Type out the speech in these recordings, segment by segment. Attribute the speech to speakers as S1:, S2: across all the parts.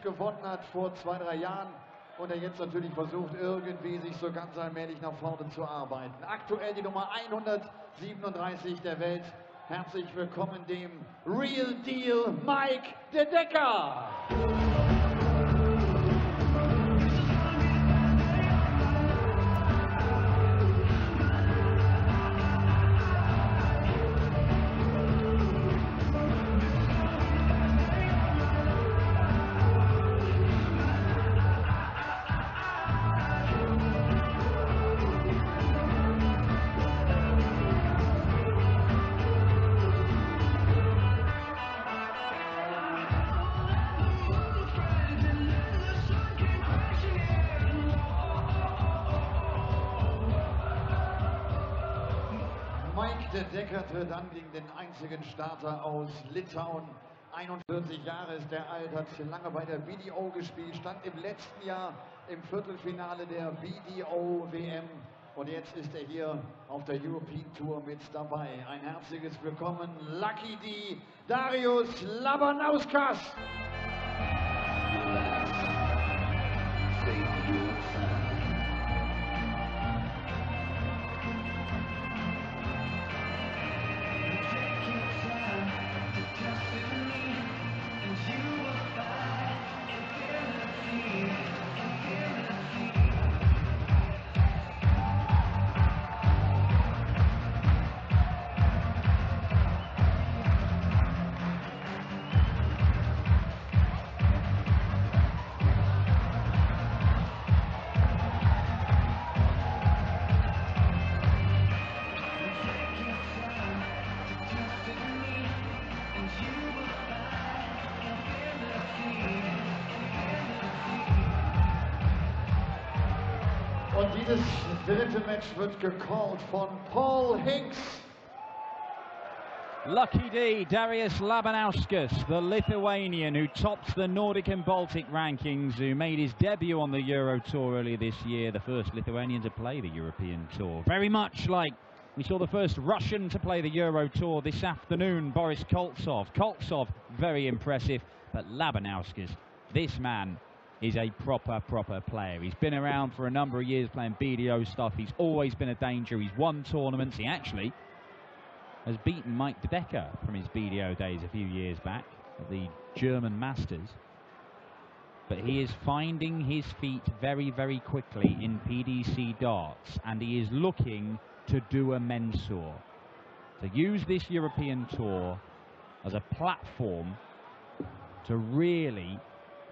S1: gewonnen hat vor 2, 3 Jahren und er jetzt natürlich versucht, irgendwie sich so ganz allmählich nach vorne zu arbeiten. Aktuell die Nummer 137 der Welt. Herzlich willkommen dem Real Deal Mike de Decker. Mike de Decker tritt an gegen den einzigen Starter aus Litauen. 41 Jahre ist der alt, hat lange bei der BDO gespielt, stand im letzten Jahr im Viertelfinale der BDO WM und jetzt ist er hier auf der European Tour mit dabei. Ein herzliches Willkommen, Lucky D, Darius Labanauskas. Und dieses dritte Match wird gecallt von Paul Hinks.
S2: Lucky D, Darius Labanauskas, the Lithuanian who tops the Nordic and Baltic rankings, who made his debut on the Euro Tour earlier this year, the first Lithuanian to play the European Tour. Very much like we saw the first Russian to play the Euro Tour this afternoon, Boris Koltsov. Koltsov, very impressive, but Labanauskas, this man is a proper player. He's been around for a number of years playing BDO stuff. He's always been a danger. He's won tournaments. He actually has beaten Mike de Decker from his BDO days a few years back at the German Masters. But he is finding his feet very quickly in PDC darts, and he is looking to do a Mensur, to use this European Tour as a platform to really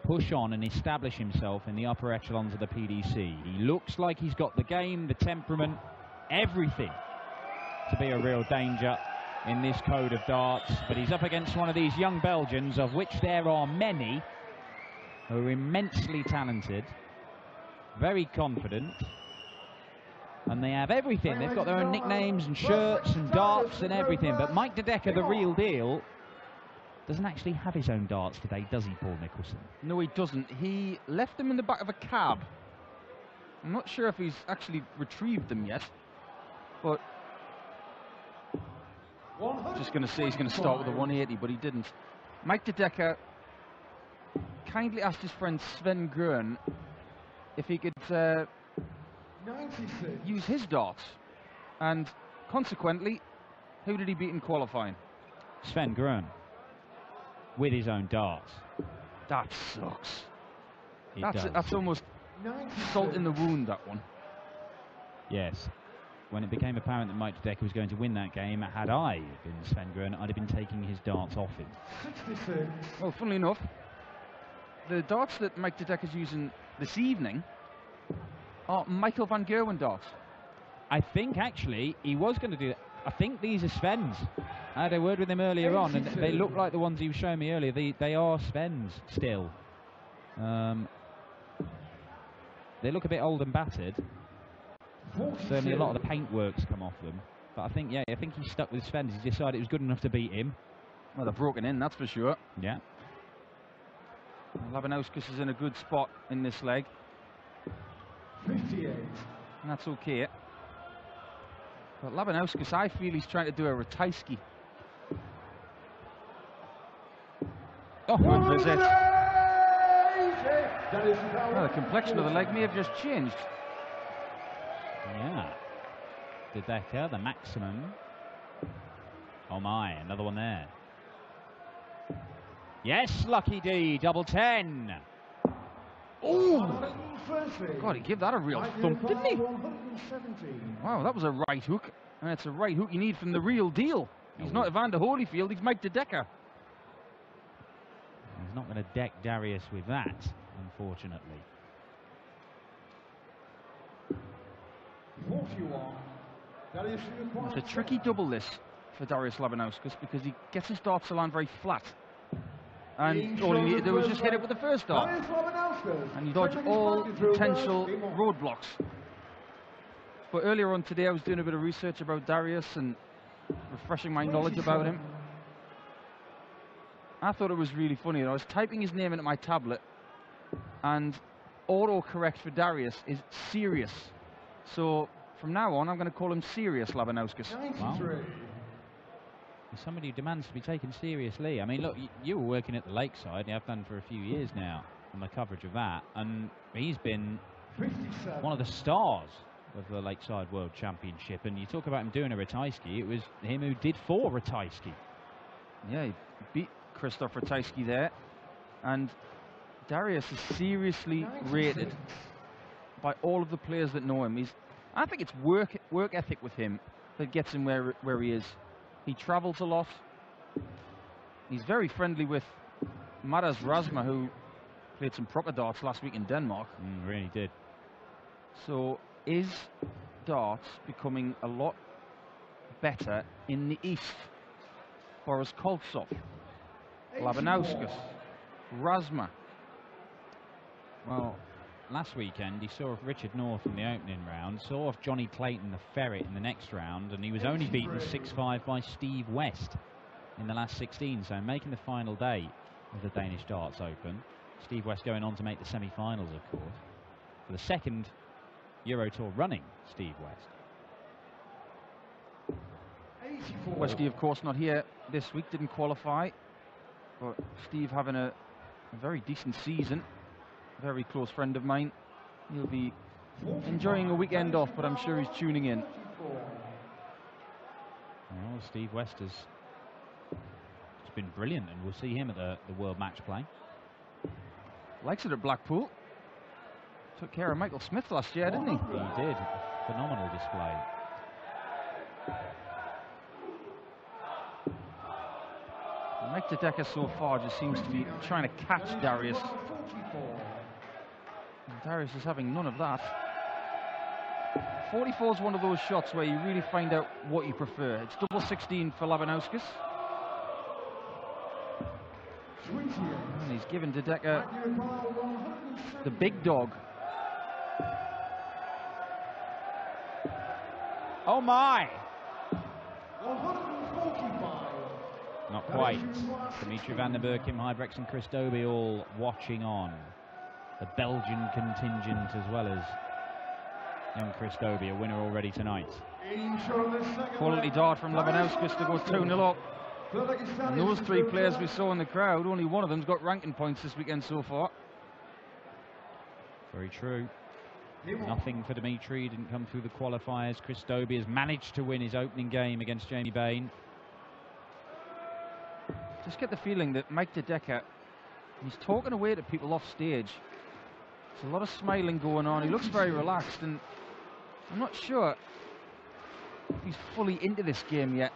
S2: push on and establish himself in the upper echelons of the PDC. He looks like he's got the game, the temperament, everything to be a real danger in this code of darts, but he's up against one of these young Belgians, of which there are many, who are immensely talented, very confident, and they have everything. They've got their own nicknames and shirts and darts and everything, but Mike de Decker, the real deal, doesn't actually have his own darts today, does he, Paul Nicholson?
S3: No, he doesn't. He left them in the back of a cab. I'm not sure if he's actually retrieved them yet, but just going to say he's going to start with a 180, but he didn't. Mike de Decker kindly asked his friend Sven Grön if he could use his darts, and consequently, who did he beat in qualifying?
S2: Sven Grön. With his own darts.
S3: That sucks.
S2: That's
S3: almost salt in the wound, that one.
S2: Yes. When it became apparent that Mike de Decker was going to win that game, had I been Sven Grön, I'd have been taking his darts off him.
S1: 66.
S3: Well, funnily enough, the darts that Mike de Decker's using this evening are Michael van Gerwen darts.
S2: I think actually he was going to do that. I think these are Sven's. I had a word with him earlier on, and they look like the ones he was showing me earlier. They are Sven's still. They look a bit old and battered. Certainly a lot of the paintwork's come off them. But I think, yeah, I think he's stuck with Sven's. He decided it was good enough to beat him.
S3: Well, they're broken in, that's for sure.
S2: Yeah.
S3: Labanauskas is in a good spot in this leg.
S1: 58.
S3: And that's okay. But Labanauskas, I feel he's trying to do a Ratajski. Oh, good visit. Well, the complexion of the leg may have just changed.
S2: Yeah. De Decker, the maximum. Oh my, another one there. Yes, Lucky D, double 10.
S3: Oh! God, he gave that a real thump, didn't he? Wow, that was a right hook. And it's a right hook you need from the real deal. He's not Evander Holyfield, he's Mike De Decker.
S2: He's not going to deck Darius with that, unfortunately.
S1: 41.
S3: It's a tricky double this for Darius Labanauskas because he gets his darts to land very flat. And all he needed to do was just hit it with the first dart. And you dodge all potential roadblocks. But earlier on today I was doing a bit of research about Darius and refreshing my knowledge about him. I thought it was really funny. I was typing his name into my tablet and autocorrect for Darius is Serious. So from now on I'm going to call him Serious Labanauskas.
S2: Wow. He's somebody who demands to be taken seriously. I mean, look, you were working at the Lakeside, you have done for a few years now on the coverage of that, and he's been one of the stars of the Lakeside World Championship. And you talk about him doing a Ratajski, it was him who did 4 Ratajski.
S3: Yeah, he beat Krzysztof Ratajski there. And Darius is seriously rated by all of the players that know him. I think it's work ethic with him that gets him where he is. He travels a lot. He's very friendly with Maras Razma, who played some proper darts last week in Denmark.
S2: Really did.
S3: So is darts becoming a lot better in the east? Boris Koltsov, Labanauskas, Razma.
S2: Well, last weekend he saw off Richard North in the opening round, saw off Johnny Clayton the Ferret in the next round, and he was only beaten 6-5 by Steve West in the last 16, so making the final day of the Danish Darts Open. Steve West going on to make the semi-finals, of course, for the second Euro Tour running, Steve West.
S3: Westy, of course, not here this week, didn't qualify, but Steve having a very decent season. Very close friend of mine. He'll be enjoying a weekend off, but I'm sure he's tuning in.
S2: Well, Steve West has been brilliant, and we'll see him at the World Match Play.
S3: Likes it at Blackpool. Took care of Michael Smith last year, didn't he?
S2: He did. Phenomenal display.
S3: Mike De Decker so far just seems to be trying to catch Darius. And Darius is having none of that. 44 is one of those shots where you really find out what you prefer. It's double 16 for Labanauskas. And he's given De Decker the big dog.
S2: Oh my! Not quite. Dimitri van der Berg, Kim Huybrechts and Chris Dobie all watching on. The Belgian contingent as well as young Chris Dobie, a winner already tonight.
S3: Quality dart from Labanauskas to go 2-0 up. And those 3 players we saw in the crowd, only one of them's got ranking points this weekend so far.
S2: Very true. Nothing for Dimitri, didn't come through the qualifiers. Chris Dobie has managed to win his opening game against Jamie Bain.
S3: Just get the feeling that Mike De Decker, he's talking away to people off stage. There's a lot of smiling going on. He looks very relaxed, and I'm not sure if he's fully into this game yet.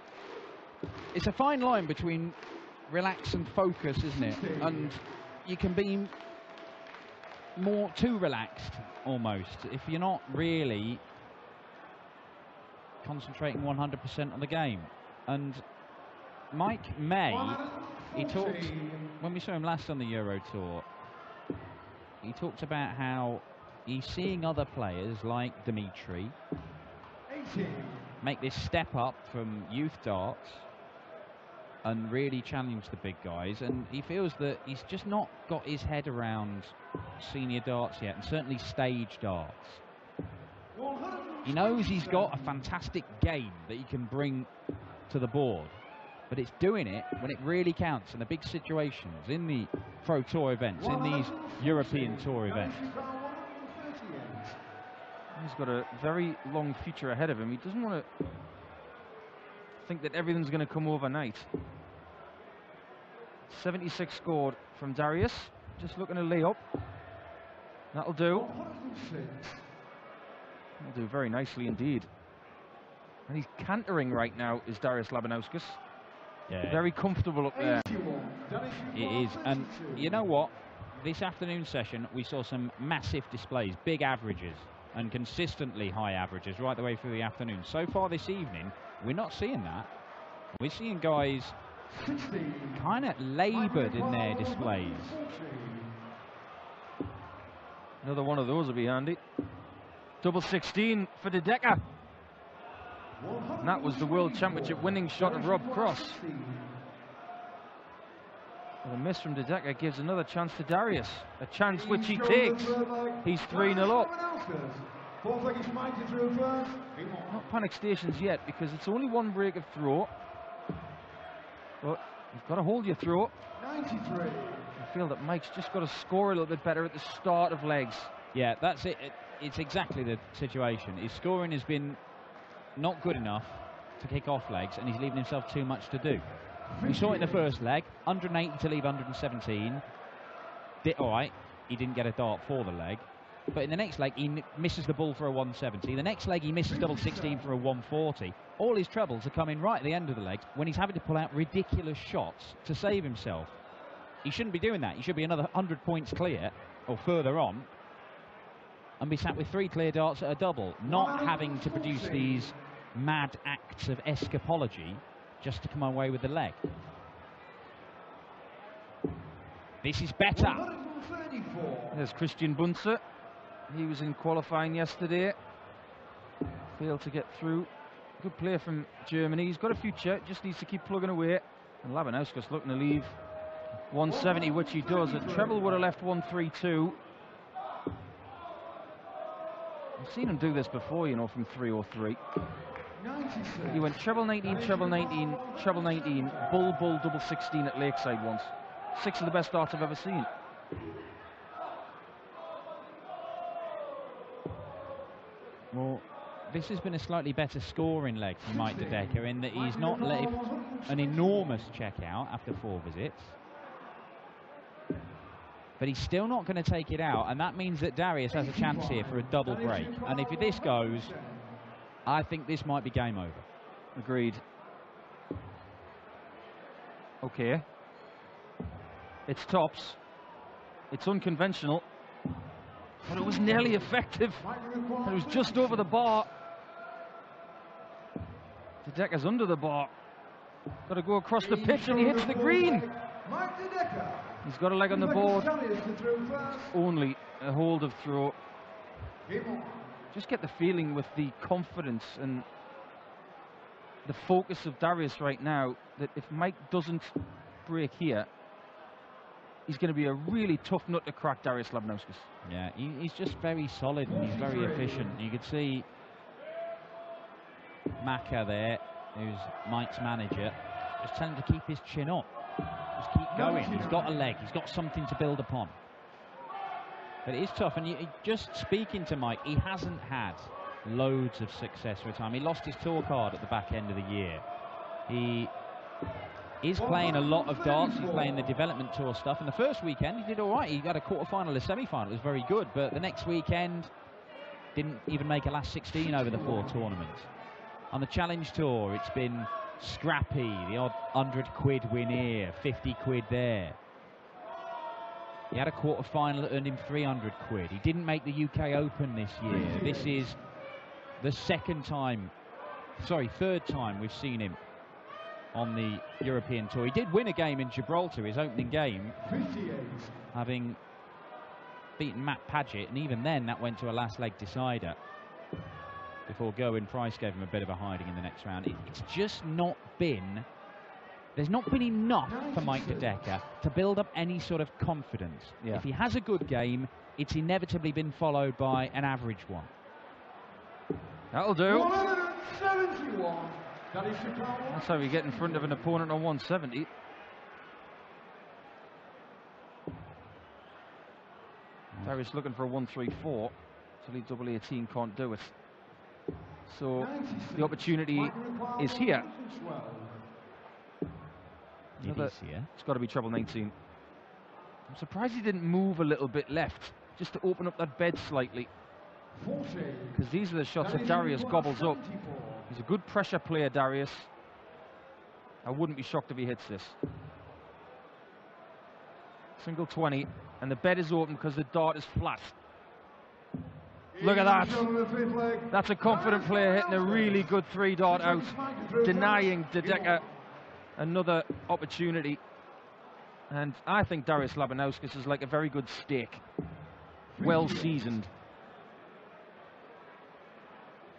S2: It's a fine line between relax and focus, isn't it? And you can be more too relaxed, almost, if you're not really concentrating 100% on the game. And Mike May, he talked, when we saw him last on the Euro Tour, he talked about how he's seeing other players like Dimitri make this step up from youth darts and really challenge the big guys, and he feels that he's just not got his head around senior darts yet, and certainly stage darts. He knows he's got a fantastic game that he can bring to the board, but it's doing it when it really counts in the big situations, in the Pro Tour events, in these European Tour events.
S3: He's got a very long future ahead of him. He doesn't want to think that everything's going to come overnight. 76 scored from Darius. Just looking to lay up. That'll do. That'll do very nicely indeed. And he's cantering right now, is Darius Labanauskas.
S2: Yeah.
S3: Very comfortable up there.
S2: It is. And you know what? This afternoon session, we saw some massive displays, big averages, and consistently high averages right the way through the afternoon. So far this evening, we're not seeing that. We're seeing guys kind of laboured in their displays.
S3: Another one of those will be handy. Double 16 for De Decker. And that was the World Championship winning shot of Rob Cross. Well, a miss from De Decker gives another chance to Darius. A chance which he takes. He's 3-0 up. Not panic stations yet, because it's only one break of throw. But you've got to hold your throw.
S1: 93.
S3: I feel that Mike's just got to score a little bit better at the start of legs.
S2: Yeah, that's it. It's exactly the situation. His scoring has been not good enough to kick off legs, and he's leaving himself too much to do. We saw it in the first leg, 180 to leave 117. All right, he didn't get a dart for the leg. But in the next leg, he misses the ball for a 170. The next leg, he misses double 16 for a 140. All his trebles are coming right at the end of the legs when he's having to pull out ridiculous shots to save himself. He shouldn't be doing that. He should be another 100 points clear, or further on, and be sat with 3 clear darts at a double, not having to produce these mad acts of escapology just to come away with the leg. This is better.
S3: There's Christian Bunzer. He was in qualifying yesterday. Failed to get through. Good player from Germany. He's got a future, just needs to keep plugging away. And Labanauskas looking to leave 170, which he does. A treble would have left 132. I've seen him do this before, you know, from 303. He went treble 19, treble 19, treble 19, bull, bull, double 16 at Lakeside once. 6 of the best darts I've ever seen.
S2: Well, this has been a slightly better scoring leg for Mike De Decker in that he's not let an enormous check out after 4 visits. But he's still not going to take it out, and that means that Darius has a chance here for a double break. And if this goes, I think this might be game over.
S3: Agreed. Okay. It's tops. It's unconventional. But it was nearly effective. And it was just over the bar. De Decker's under the bar. Got to go across the pitch, and he hits the green. He's got a leg on the board. Only a hold of throw. Just get the feeling with the confidence and the focus of Darius right now that if Mike doesn't break here, he's going to be a really tough nut to crack, Darius Labanauskas.
S2: Yeah, he's just very solid and he's very efficient. You could see Maka there, who's Mike's manager, just telling him to keep his chin up. Just keep going. He's got a leg. He's got something to build upon. But it is tough. And just speaking to Mike, he hasn't had loads of success for a time. He lost his tour card at the back end of the year. He is playing a lot of darts. He's playing the development tour stuff. And the first weekend, he did all right. He got a quarter-final, a semi-final. It was very good. But the next weekend, didn't even make a last 16 over the 4 tournaments. On the Challenge Tour, it's been scrappy. The odd 100 quid win here, 50 quid there. He had a quarter-final that earned him 300 quid. He didn't make the UK Open this year. This is the third time we've seen him on the European Tour. He did win a game in Gibraltar, his opening game, having beaten Matt Paget, and even then that went to a last leg decider before Gerwyn Price gave him a bit of a hiding in the next round. It's just not been, there's not been enough for Mike De Decker to build up any sort of confidence. Yeah. If he has a good game, it's inevitably been followed by an average one.
S3: That'll do.
S1: 171.
S3: That's how you get in front of an opponent on 170. Darius looking for a 134. So Lead double 18 can't do it. So the opportunity is here.
S2: It is here.
S3: It's got to be treble 19. I'm surprised he didn't move a little bit left, just to open up that bed slightly. Because these are the shots that Darius gobbles up. He's a good pressure player, Darius. I wouldn't be shocked if he hits this. Single 20, and the bed is open because the dart is flat. Look at that. That's a confident player hitting a really good 3-dart out, denying De Decker another opportunity. And I think Darius Labanauskas is like a very good steak, well seasoned.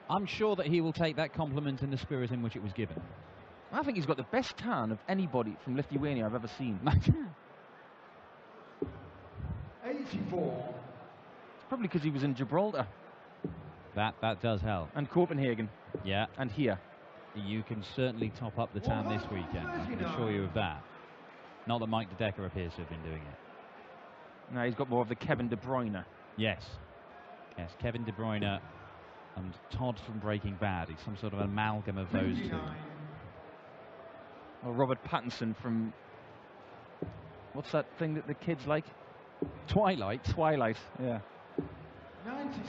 S2: I'm sure that he will take that compliment in the spirit in which it was given.
S3: I think he's got the best tan of anybody from Lithuania I've ever seen.
S1: 84.
S3: It's probably because he was in Gibraltar.
S2: That does help.
S3: And Copenhagen.
S2: Yeah.
S3: And here.
S2: You can certainly top up the tan this weekend, I can assure you of that. Not that Mike De Decker appears to have been doing it.
S3: No, he's got more of the Kevin De Bruyne.
S2: Yes. Yes, Kevin De Bruyne and Todd from Breaking Bad. He's some sort of amalgam of those two.
S3: Or Robert Pattinson from... What's that thing that the kids like?
S2: Twilight.
S3: Twilight, yeah.
S1: 96.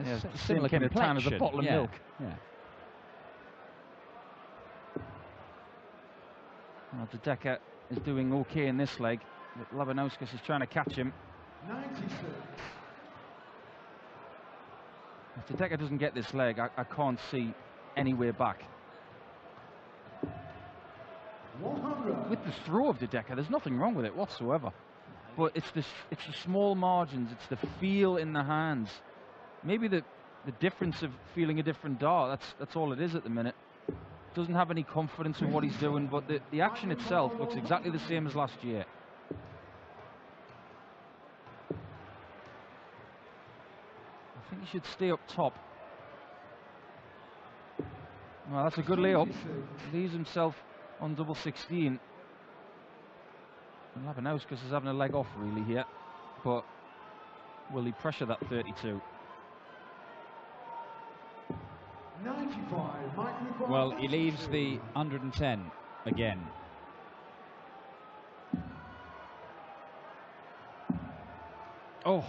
S3: Yeah, similar kind of tan as a bottle of milk.
S2: Yeah.
S3: Well, De Decker is doing okay in this leg. Labanauskas is trying to catch him.
S1: 96.
S3: If De Decker doesn't get this leg, I can't see any way back.
S1: 100.
S3: With the throw of De Decker, there's nothing wrong with it whatsoever. But it's the small margins, it's the feel in the hands. Maybe the difference of feeling a different dart, that's all it is at the minute. Doesn't have any confidence in what he's doing, but the action itself looks exactly the same as last year. I think he should stay up top. Well, that's a good layup. Leaves himself on double 16. And Labanauskas is having a leg off really here, but will he pressure that 32?
S1: 95.
S2: Well, he leaves the 110 again. Oh,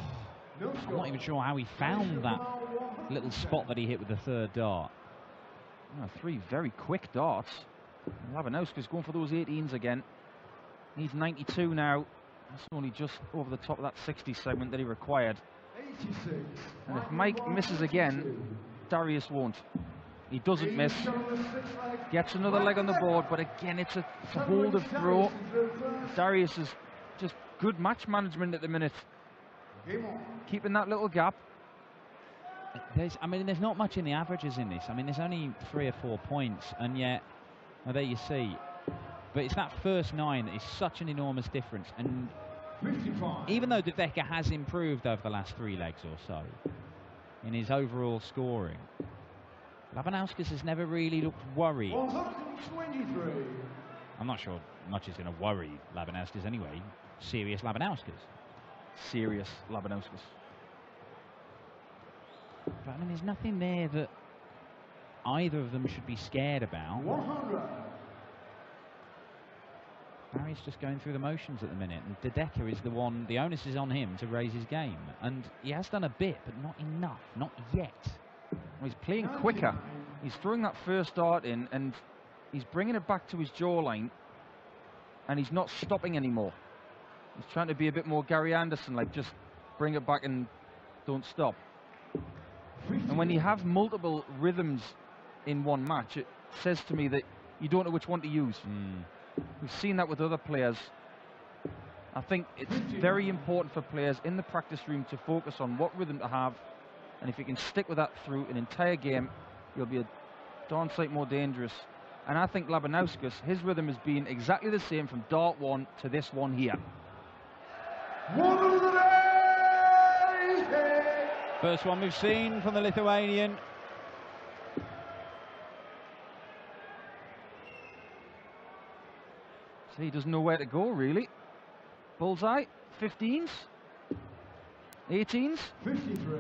S2: I'm not even sure how he found that little spot that he hit with the third dart.
S3: Oh, 3 very quick darts. Labanauskas going for those 18s again. Needs 92 now. That's only just over the top of that 60 segment that he required.
S1: 86.
S3: And if Mike misses again, Darius won't. He doesn't miss. Gets another leg on the board, but again, it's a hold of throw. Darius is just good match management at the minute. Keeping that little gap.
S2: There's not much in the averages in this. I mean, there's only 3 or 4 points, and yet, well, there you see. But it's that first 9 that is such an enormous difference. And
S1: 55.
S2: even though De Decker has improved over the last 3 legs or so in his overall scoring, Labanauskas has never really looked worried.
S1: 123.
S2: I'm not sure much is going to worry Labanauskas anyway. Serious Labanauskas.
S3: Serious Labanauskas.
S2: But I mean, there's nothing there that either of them should be scared about.
S1: 100.
S2: Barry's just going through the motions at the minute, and De Decker is the one, the onus is on him to raise his game. And he has done a bit, but not enough, not yet.
S3: Well, he's playing quicker. He's throwing that first dart in, and he's bringing it back to his jawline, and he's not stopping anymore. He's trying to be a bit more Gary Anderson, like just bring it back and don't stop. And when you have multiple rhythms in one match, it says to me that you don't know which one to use. We've seen that with other players. I think it's very important for players in the practice room to focus on what rhythm to have, and if you can stick with that through an entire game, you'll be a darn sight more dangerous. And I think Labanauskas, his rhythm has been exactly the same from dart 1 to this one here.
S2: First one we've seen from the Lithuanian.
S3: So he doesn't know where to go, really. Bullseye, 15s, 18s.
S1: 53.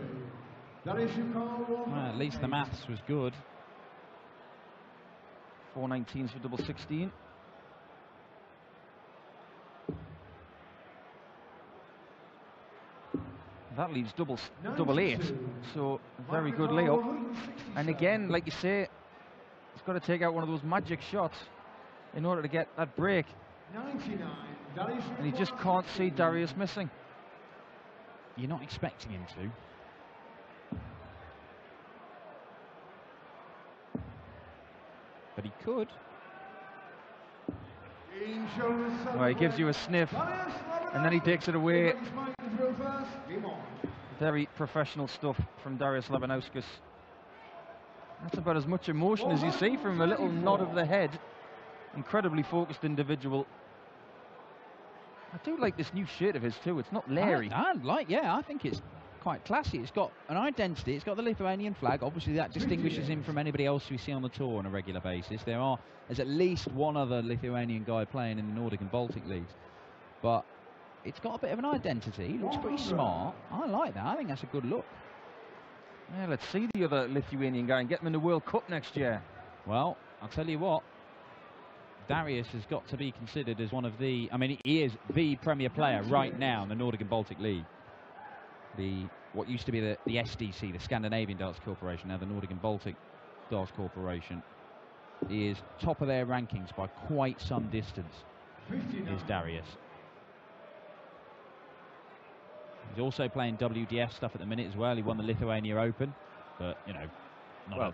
S2: Well, at least the maths was good.
S3: 4 19s for double 16. That leaves double 8, so very good layup. And again, like you say, he's got to take out one of those magic shots in order to get that break.
S1: 99.
S3: And he just can't see Darius missing.
S2: You're not expecting him to. But he could.
S3: Well, he gives you a sniff, and then he takes it away. Very professional stuff from Darius Labanauskas. That's about as much emotion as you see from him. A little nod of the head. Incredibly focused individual. I do like this new shirt of his too. It's not Larry.
S2: I think it's quite classy. It's got an identity. It's got the Lithuanian flag. Obviously, that distinguishes him from anybody else we see on the tour on a regular basis. There's at least one other Lithuanian guy playing in the Nordic and Baltic leagues, but it's got a bit of an identity. He looks pretty smart. I like that. I think that's a good look.
S3: Yeah, let's see the other Lithuanian guy and get him in the World Cup next year.
S2: Well, I'll tell you what. Darius has got to be considered as one of the... I mean, he is the premier player right now in the Nordic and Baltic League. What used to be the SDC, the Scandinavian Darts Corporation, now the Nordic and Baltic Darts Corporation. He is top of their rankings by quite some distance, is Darius. He's also playing WDF stuff at the minute as well. He won the Lithuania Open, but, you know,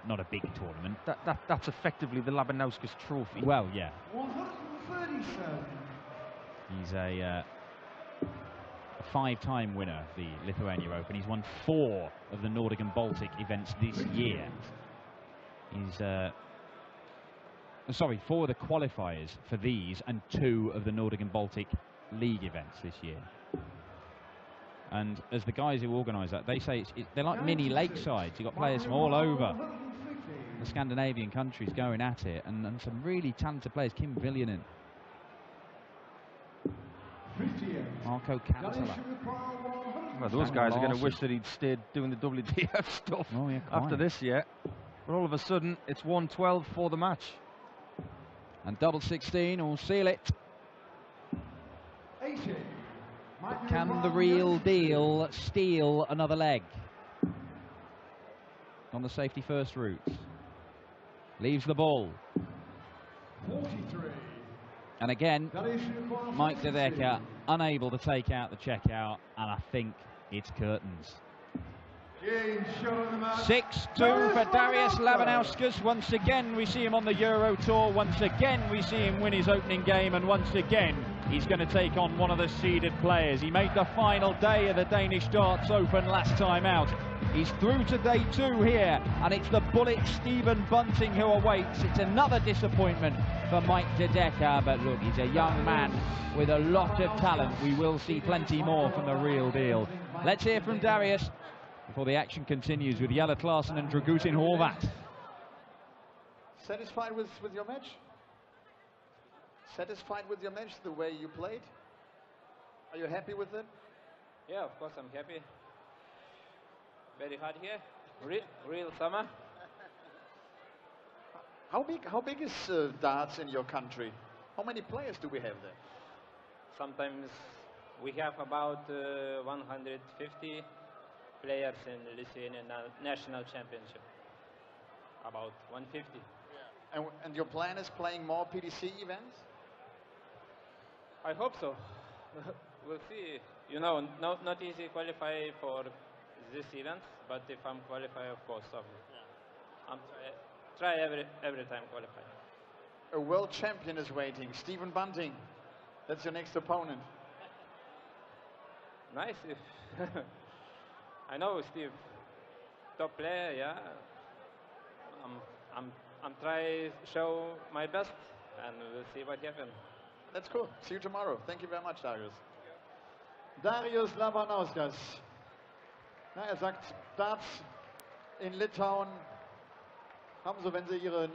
S2: not a big tournament.
S3: That's effectively the Labanauskas trophy.
S2: Well, yeah.
S1: 137.
S2: He's a 5-time winner of the Lithuania Open. He's won 4 of the Nordic and Baltic events this year. He's 4 of the qualifiers for these and 2 of the Nordic and Baltic League events this year. And as the guys who organise that, they say they're like mini lakesides. You've got players from all over the Scandinavian countries going at it, and some really talented players. Kim Viljanen, Marco Cantala.
S3: Well, those guys are going to wish that he'd stayed doing the WDF stuff after this year. But all of a sudden, it's 1-12 for the match.
S2: And double 16 will seal it.
S1: 80.
S2: Can the real deal steal another leg on the safety first route? Leaves the ball.
S1: 43.
S2: And again, Mike De Decker unable to take out the checkout, and I think it's curtains. 6-2 for Darius Labanauskas. Once again we see him on the Euro Tour. Once again we see him win his opening game, and once again he's going to take on one of the seeded players. He made the final day of the Danish Darts Open last time out. He's through to day 2 here, and it's the bullet Stephen Bunting who awaits. It's another disappointment for Mike De Decker, but look, he's a young man with a lot of talent. We will see plenty more from the real deal. Let's hear from Darius before the action continues with Jelle Klaasen and Dragutin Horvat.
S1: Satisfied with your match? Satisfied with your match, the way you played? Are you happy with it?
S4: Yeah, of course I'm happy. Very hot here. Real summer.
S1: How big is darts in your country? How many players do we have there?
S4: Sometimes we have about 150 players in Lithuanian national championship. About 150.
S1: Yeah. And your plan is playing more PDC events?
S4: I hope so. We'll see. You know, not easy qualify for this event, but if I'm qualified, of course, I'm try every time qualify.
S1: A world champion is waiting, Stephen Bunting. That's your next opponent.
S4: Nice. If I know Steve, top player. Yeah. I'm try show my best, and we'll see what happens.
S1: That's cool. See you tomorrow. Thank you very much, Darius. Darius Labanauskas. Na, sagt, Darts in Litauen haben sie, wenn sie ihre